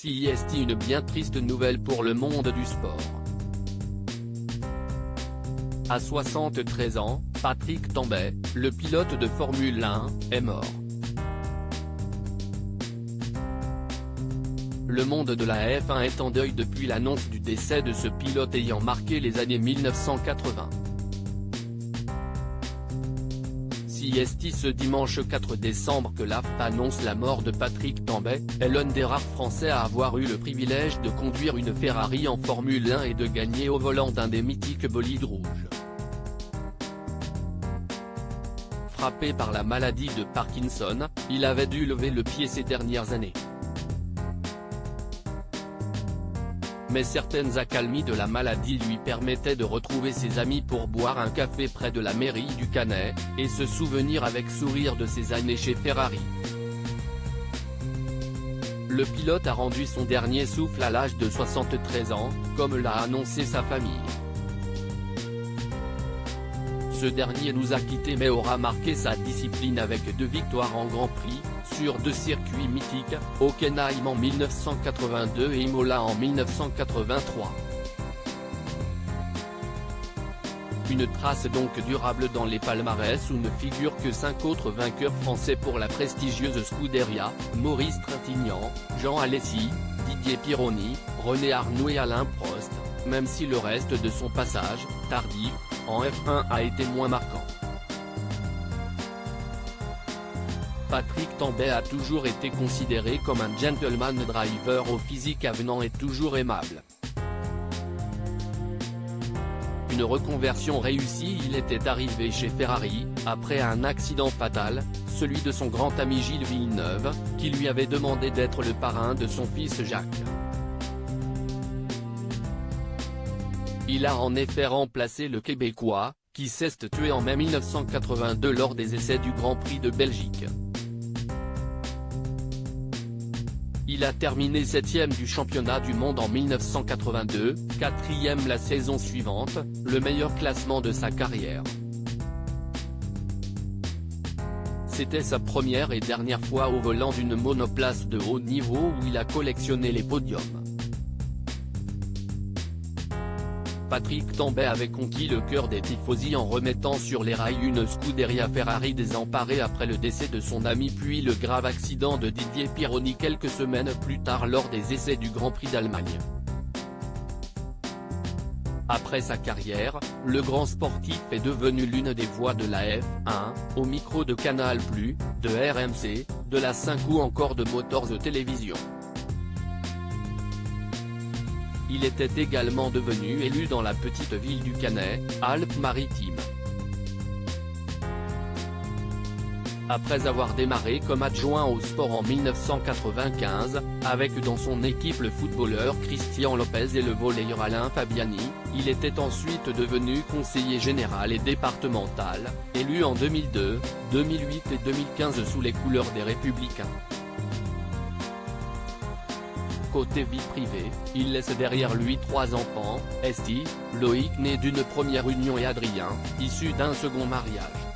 CIST, une bien triste nouvelle pour le monde du sport. À 73 ans, Patrick Tambay, le pilote de Formule 1, est mort. Le monde de la F1 est en deuil depuis l'annonce du décès de ce pilote ayant marqué les années 1980. CIST, ce dimanche 4 décembre que la FIA annonce la mort de Patrick Tambay, est l'un des rares Français à avoir eu le privilège de conduire une Ferrari en Formule 1 et de gagner au volant d'un des mythiques bolides rouges. Frappé par la maladie de Parkinson, il avait dû lever le pied ces dernières années. Mais certaines accalmies de la maladie lui permettaient de retrouver ses amis pour boire un café près de la mairie du Canet, et se souvenir avec sourire de ses années chez Ferrari. Le pilote a rendu son dernier souffle à l'âge de 73 ans, comme l'a annoncé sa famille. Ce dernier nous a quittés mais aura marqué sa discipline avec 2 victoires en Grand Prix, sur 2 circuits mythiques, Hockenheim en 1982 et Imola en 1983. Une trace donc durable dans les palmarès où ne figurent que 5 autres vainqueurs français pour la prestigieuse Scuderia, Maurice Trintignant, Jean Alesi, Didier Pironi, René Arnoux et Alain Prost, même si le reste de son passage, tardif, en F1 a été moins marquant. Patrick Tambay a toujours été considéré comme un gentleman driver au physique avenant et toujours aimable. Une reconversion réussie, il était arrivé chez Ferrari, après un accident fatal, celui de son grand ami Gilles Villeneuve, qui lui avait demandé d'être le parrain de son fils Jacques. Il a en effet remplacé le Québécois, qui s'est tué en mai 1982 lors des essais du Grand Prix de Belgique. Il a terminé 7e du championnat du monde en 1982, 4e la saison suivante, le meilleur classement de sa carrière. C'était sa première et dernière fois au volant d'une monoplace de haut niveau où il a collectionné les podiums. Patrick Tambay avait conquis le cœur des tifosi en remettant sur les rails une Scuderia Ferrari désemparée après le décès de son ami puis le grave accident de Didier Pironi quelques semaines plus tard lors des essais du Grand Prix d'Allemagne. Après sa carrière, le grand sportif est devenu l'une des voix de la F1, au micro de Canal+, de RMC, de la 5 ou encore de Motors Télévision. Il était également devenu élu dans la petite ville du Canet, Alpes-Maritimes. Après avoir démarré comme adjoint au sport en 1995, avec dans son équipe le footballeur Christian Lopez et le volleyeur Alain Fabiani, il était ensuite devenu conseiller général et départemental, élu en 2002, 2008 et 2015 sous les couleurs des Républicains. Côté vie privée, il laisse derrière lui 3 enfants, Esti, Loïc né d'une première union et Adrien, issu d'un second mariage.